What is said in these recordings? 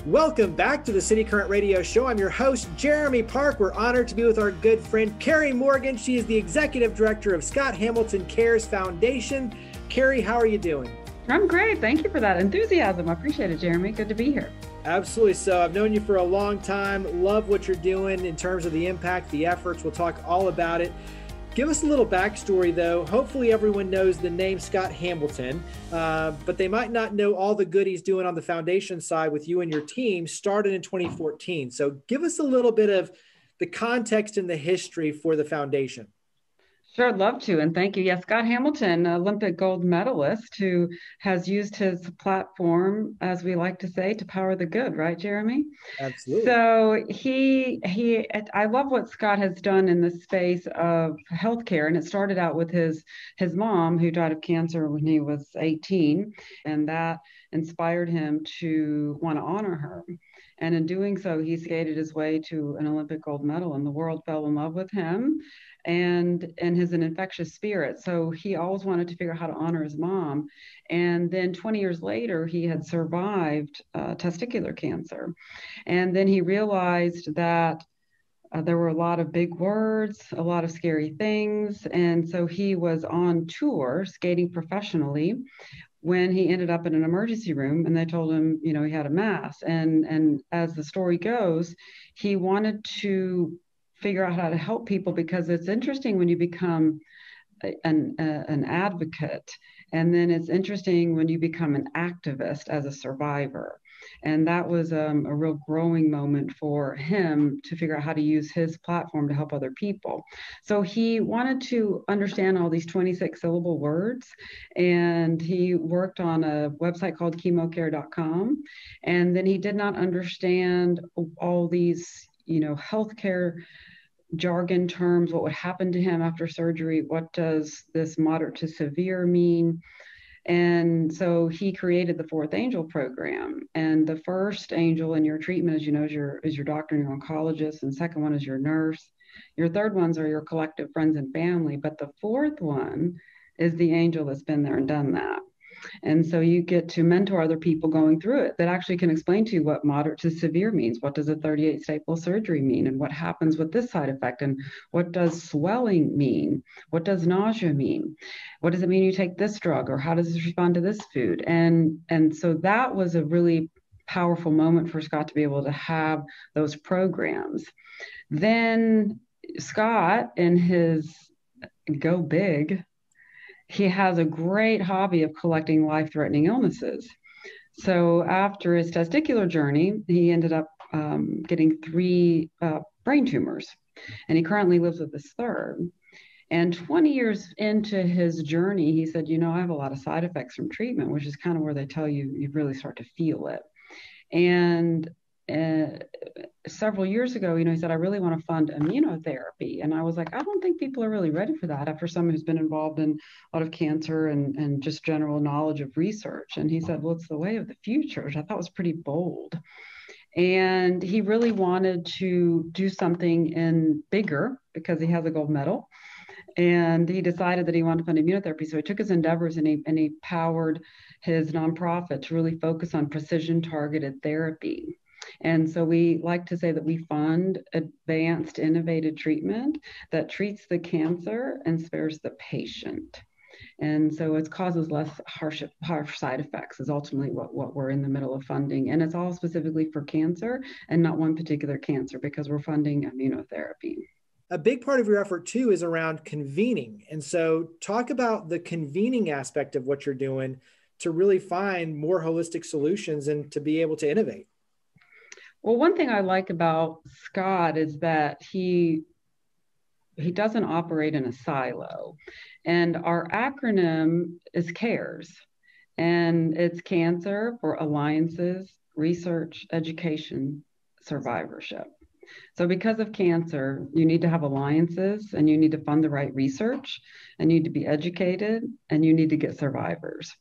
Welcome back to the City Current Radio Show. I'm your host, Jeremy Park. We're honored to be with our good friend, Karri Morgan. She is the Executive Director of Scott Hamilton Cares Foundation. Karri, how are you doing? I'm great. Thank you for that enthusiasm. I appreciate it, Jeremy. Good to be here. Absolutely so. I've known you for a long time. Love what you're doing in terms of the impact, the efforts. We'll talk all about it. Give us a little backstory, though. Hopefully everyone knows the name Scott Hamilton, but they might not know all the good he's doing on the foundation side with you and your team, started in 2014. So give us a little bit of the context and the history for the foundation. Sure, I'd love to. And thank you. Yes, Scott Hamilton, Olympic gold medalist, who has used his platform, as we like to say, to power the good, right, Jeremy? Absolutely. So I love what Scott has done in the space of healthcare. And it started out with his mom, who died of cancer when he was 18. And that inspired him to want to honor her. And in doing so, he skated his way to an Olympic gold medal, and the world fell in love with him and his an infectious spirit. So he always wanted to figure out how to honor his mom. And then 20 years later, he had survived testicular cancer. And then he realized that there were a lot of big words, a lot of scary things. And so he was on tour skating professionally when he ended up in an emergency room, and they told him, he had a mass. And as the story goes, he wanted to figure out how to help people, because it's interesting when you become an advocate, and then it's interesting when you become an activist as a survivor. And that was a real growing moment for him to figure out how to use his platform to help other people. So he wanted to understand all these 26 syllable words, and he worked on a website called chemocare.com. And then he did not understand all these, healthcare jargon terms. What would happen to him after surgery? What does this moderate to severe mean? And so he created the Fourth Angel program. And the first angel in your treatment, as you know, is your doctor and your oncologist. And the second one is your nurse. Your third ones are your collective friends and family. But the fourth one is the angel that's been there and done that. And so you get to mentor other people going through it that actually can explain to you what moderate to severe means. What does a 38 staple surgery mean? And what happens with this side effect? And what does swelling mean? What does nausea mean? What does it mean you take this drug? Or how does this respond to this food? And so that was a really powerful moment for Scott to be able to have those programs. Then Scott, in his go big, he has a great hobby of collecting life-threatening illnesses. So after his testicular journey, he ended up getting 3 brain tumors, and he currently lives with his third. And 20 years into his journey, he said, I have a lot of side effects from treatment, which is kind of where they tell you really start to feel it. And several years ago, he said, I really want to fund immunotherapy. And I was like, I don't think people are really ready for that after someone who's been involved in a lot of cancer and just general knowledge of research. And he said, well, it's the way of the future, which I thought was pretty bold. And he really wanted to do something in bigger because he has a gold medal. And he decided that he wanted to fund immunotherapy. So he took his endeavors and he powered his nonprofit to really focus on precision targeted therapy. And so we like to say that we fund advanced innovative treatment that treats the cancer and spares the patient. And so it causes less harsh side effects is ultimately what we're in the middle of funding. And it's all specifically for cancer and not one particular cancer, because we're funding immunotherapy. A big part of your effort too is around convening. And so talk about the convening aspect of what you're doing to really find more holistic solutions and to be able to innovate. Well, one thing I like about Scott is that he doesn't operate in a silo. And our acronym is CARES. And it's cancer for alliances, research, education, survivorship. So because of cancer, you need to have alliances and you need to fund the right research and you need to be educated and you need to get survivors.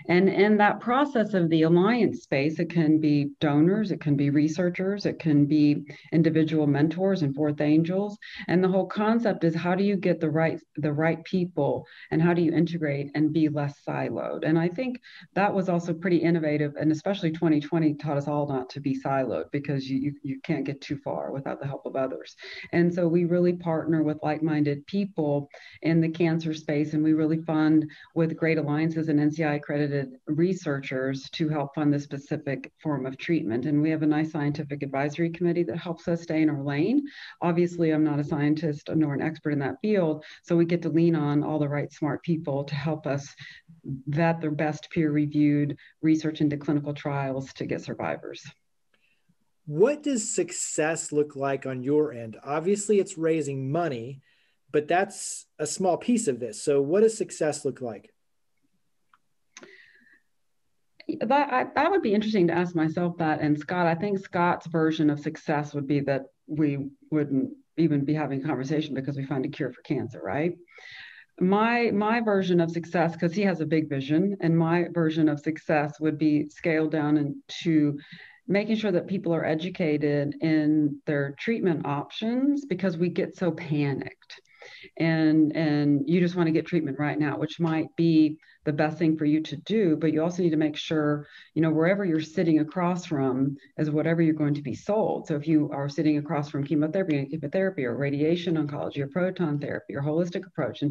And in that process of the alliance space, it can be donors, it can be researchers, it can be individual mentors and fourth angels. And the whole concept is how do you get the right people and how do you integrate and be less siloed? And I think that was also pretty innovative, and especially 2020 taught us all not to be siloed because you can't get too far without the help of others. And so we really partner with like-minded people in the cancer space, and we really fund with great alliances and NCI accredited researchers to help fund this specific form of treatment. And we have a nice scientific advisory committee that helps us stay in our lane. Obviously, I'm not a scientist nor an expert in that field, so we get to lean on all the right smart people to help us vet the best peer-reviewed research into clinical trials to get survivors. What does success look like on your end? Obviously, it's raising money, but that's a small piece of this. So what does success look like? That would be interesting to ask myself that. And Scott, I think Scott's version of success would be that we wouldn't even be having a conversation because we find a cure for cancer, right? My version of success, because he has a big vision, and my version of success would be scaled down into making sure that people are educated in their treatment options because we get so panicked and you just want to get treatment right now, which might be the best thing for you to do, but you also need to make sure, wherever you're sitting across from is whatever you're going to be sold. So if you are sitting across from chemotherapy or radiation oncology or proton therapy or holistic approach,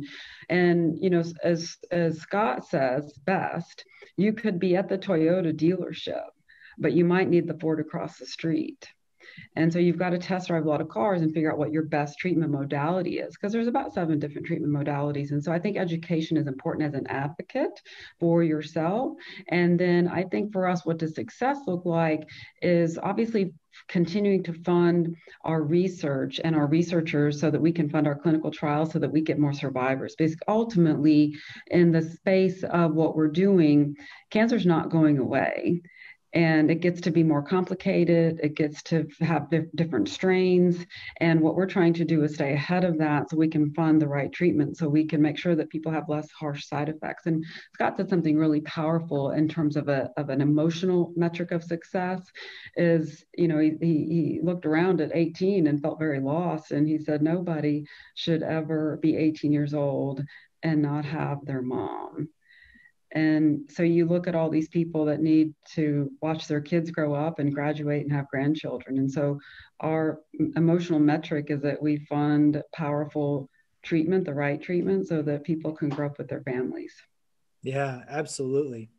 and as Scott says best, you could be at the Toyota dealership, but you might need the Ford across the street. And so you've got to test drive a lot of cars and figure out what your best treatment modality is, because there's about 7 different treatment modalities. And so I think education is important as an advocate for yourself. And then I think for us, what does success look like is obviously continuing to fund our research and our researchers so that we can fund our clinical trials so that we get more survivors. Because ultimately, in the space of what we're doing, cancer's not going away. And it gets to be more complicated. It gets to have different strains. And what we're trying to do is stay ahead of that so we can fund the right treatment, so we can make sure that people have less harsh side effects. And Scott said something really powerful in terms of an emotional metric of success is, he looked around at 18 and felt very lost. And he said, nobody should ever be 18 years old and not have their mom. And so you look at all these people that need to watch their kids grow up and graduate and have grandchildren. And so our emotional metric is that we fund powerful treatment, the right treatment, so that people can grow up with their families. Yeah, absolutely.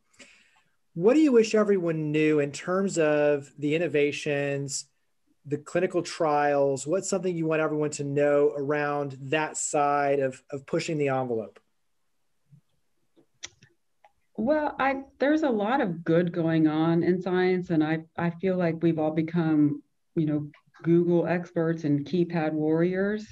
What do you wish everyone knew in terms of the innovations, the clinical trials? What's something you want everyone to know around that side of pushing the envelope? Well, there's a lot of good going on in science, and I feel like we've all become, Google experts and keypad warriors.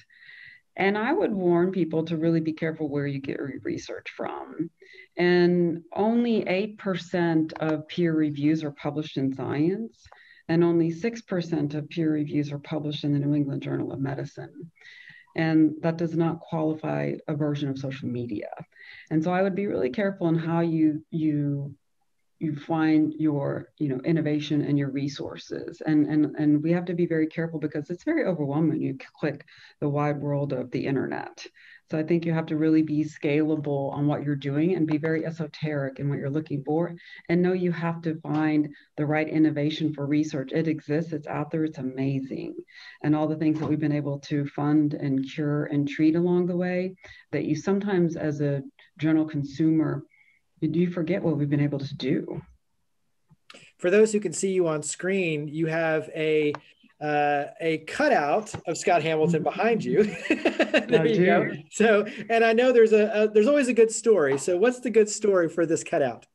And I would warn people to really be careful where you get your research from. And only 8% of peer reviews are published in science, and only 6% of peer reviews are published in the New England Journal of Medicine. And that does not qualify a version of social media. And so I would be really careful in how you find your innovation and your resources. And we have to be very careful because it's very overwhelming when you click the wide world of the internet. So I think you have to really be scalable on what you're doing and be very esoteric in what you're looking for, and know you have to find the right innovation for research. It exists, it's out there, it's amazing. And all the things that we've been able to fund and cure and treat along the way, that you sometimes as a general consumer, you forget what we've been able to do. For those who can see you on screen, you have a cutout of Scott Hamilton behind you. There you go. So, and I know there's always a good story. So what's the good story for this cutout?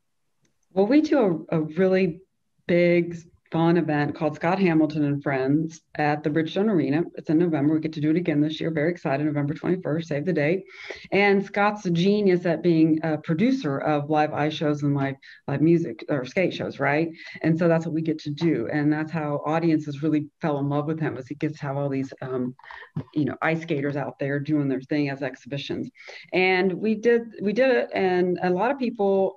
Well, we do a really big fun event called Scott Hamilton and Friends at the Bridgestone Arena. It's in November. We get to do it again this year. Very excited. November 21st, save the date. And Scott's a genius at being a producer of live ice shows and live music or skate shows, right? And so that's what we get to do. And that's how audiences really fell in love with him, was he gets to have all these ice skaters out there doing their thing as exhibitions. And we did it, and a lot of people,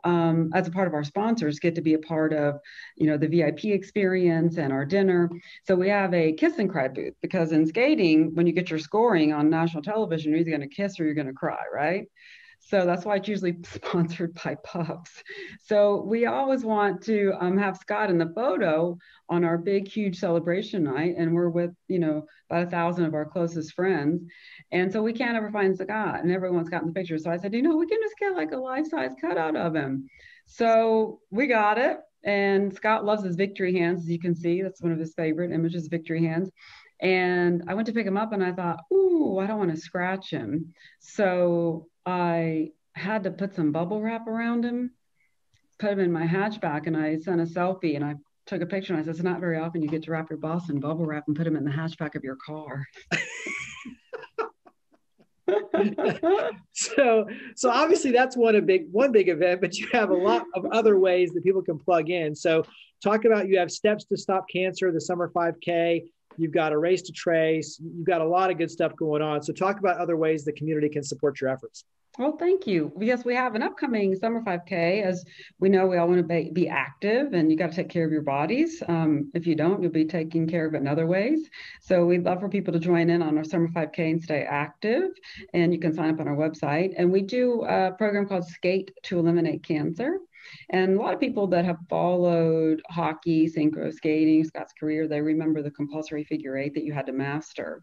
as a part of our sponsors, get to be a part of the VIP experience and our dinner. So we have a kiss and cry booth, because in skating, when you get your scoring on national television, you're either going to kiss or you're going to cry, right? So that's why it's usually sponsored by Puffs. So we always want to have Scott in the photo on our big, huge celebration night. And we're with, about 1,000 of our closest friends. And so we can't ever find Scott, and everyone's gotten the picture. So I said, we can just get like a life-size cutout of him. So we got it. And Scott loves his victory hands, as you can see. That's one of his favorite images, victory hands. And I went to pick him up and I thought, ooh, I don't want to scratch him. So I had to put some bubble wrap around him, put him in my hatchback, and I sent a selfie and I took a picture and I said, it's not very often you get to wrap your boss in bubble wrap and put him in the hatchback of your car. So obviously that's one big event, but you have a lot of other ways that people can plug in. So talk about, you have Steps to Stop Cancer, the Summer 5K, you've got a Race to Trace, you've got a lot of good stuff going on. So talk about other ways the community can support your efforts. Well, thank you. Yes, we have an upcoming Summer 5K. As we know, we all want to be active, and you got to take care of your bodies. If you don't, you'll be taking care of it in other ways. So we'd love for people to join in on our Summer 5K and stay active. And you can sign up on our website. And we do a program called Skate to Eliminate Cancer. And a lot of people that have followed hockey, synchro skating, Scott's career, they remember the compulsory figure eight that you had to master.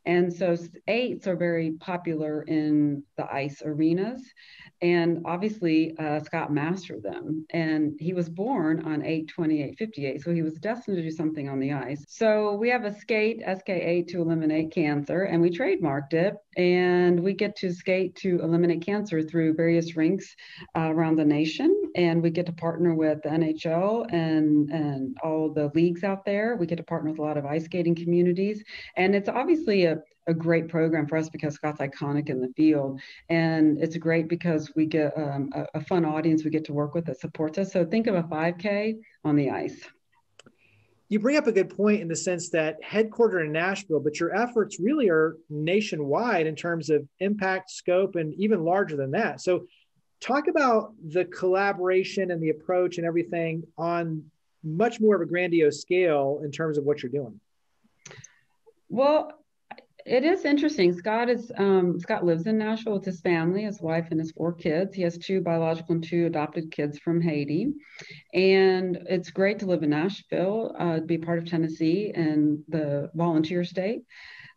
And so eights are very popular in the ice arenas. And obviously, Scott mastered them. And he was born on 8/28/58, so he was destined to do something on the ice. So we have a skate, SK8, to eliminate cancer, and we trademarked it. And we get to skate to eliminate cancer through various rinks around the nation. And we get to partner with the NHL and all the leagues out there. We get to partner with a lot of ice skating communities. And it's obviously a great program for us because Scott's iconic in the field. And it's great because we get a fun audience we get to work with that supports us. So think of a 5K on the ice. You bring up a good point in the sense that headquartered in Nashville, but your efforts really are nationwide in terms of impact, scope, and even larger than that. So talk about the collaboration and the approach and everything on much more of a grandiose scale in terms of what you're doing. Well, it is interesting. Scott lives in Nashville with his family, his wife and his 4 kids. He has 2 biological and 2 adopted kids from Haiti. And it's great to live in Nashville, be part of Tennessee and the volunteer state.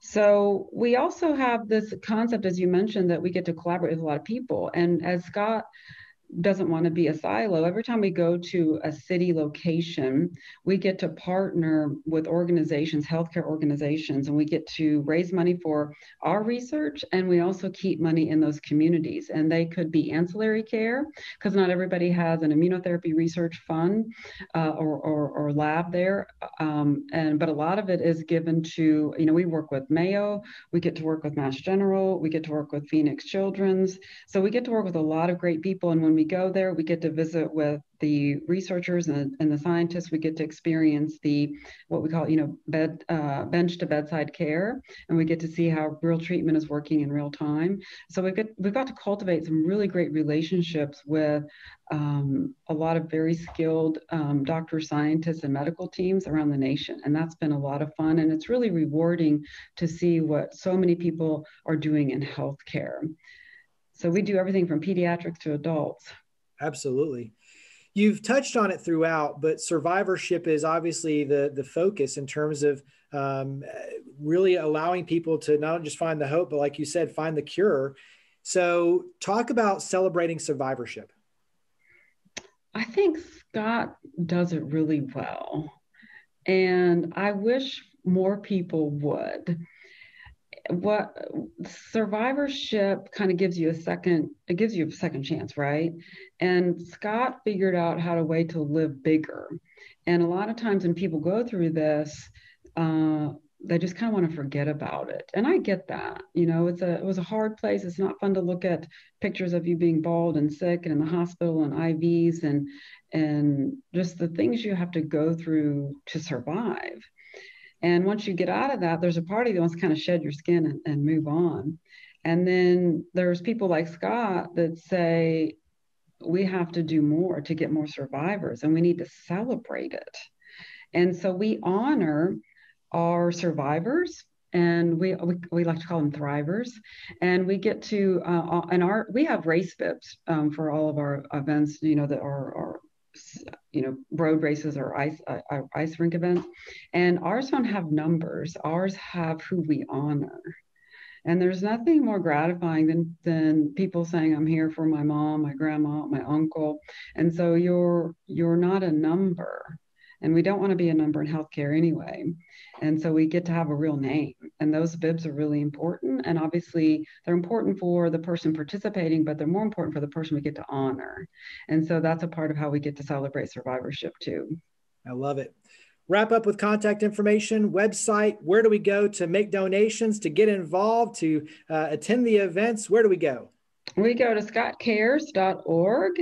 So we also have this concept, as you mentioned, that we get to collaborate with a lot of people. And as Scott doesn't want to be a silo, every time we go to a city location, we get to partner with organizations, healthcare organizations, and we get to raise money for our research, and we also keep money in those communities. And they could be ancillary care, because not everybody has an immunotherapy research fund or lab there. But a lot of it is given to, we work with Mayo, we get to work with Mass General, we get to work with Phoenix Children's. So we get to work with a lot of great people. And when we go there, we get to visit with the researchers and the scientists. We get to experience what we call, bench to bedside care, and we get to see how real treatment is working in real time. So we've got to cultivate some really great relationships with a lot of very skilled doctors, scientists, and medical teams around the nation, and that's been a lot of fun. And it's really rewarding to see what so many people are doing in healthcare. So we do everything from pediatrics to adults. Absolutely. You've touched on it throughout, but survivorship is obviously the focus in terms of really allowing people to not just find the hope, but like you said, find the cure. So talk about celebrating survivorship. I think Scott does it really well. And I wish more people would. what survivorship kind of gives you it gives you a second chance, right? And Scott figured out how to way to live bigger. And a lot of times when people go through this, they just kind of want to forget about it. And I get that. It was a hard place. It's not fun to look at pictures of you being bald and sick and in the hospital and IVs and just the things you have to go through to survive. And once you get out of that, there's a party that wants to kind of shed your skin and move on. And then there's people like Scott that say, we have to do more to get more survivors and we need to celebrate it. And so we honor our survivors, and we like to call them thrivers, and we get to we have race bibs for all of our events, that are road races or ice rink events, and ours don't have numbers. Ours have who we honor. And there's nothing more gratifying than people saying, I'm here for my mom, my grandma, my uncle. And so you're not a number. And we don't want to be a number in healthcare anyway. And so we get to have a real name. And those bibs are really important. And obviously, they're important for the person participating, but they're more important for the person we get to honor. And so that's a part of how we get to celebrate survivorship too. I love it. Wrap up with contact information, website. Where do we go to make donations, to get involved, to attend the events? Where do we go? We go to scottcares.org,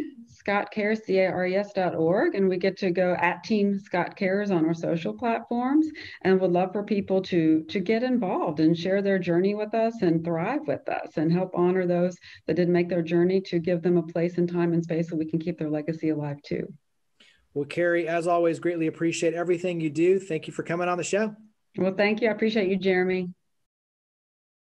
scottcares, CARES.org, and we get to go at Team Scott Cares on our social platforms, and would love for people to get involved and share their journey with us and thrive with us and help honor those that didn't make their journey, to give them a place and time and space so we can keep their legacy alive too. Well, Karri, as always, greatly appreciate everything you do. Thank you for coming on the show. Well, thank you. I appreciate you, Jeremy.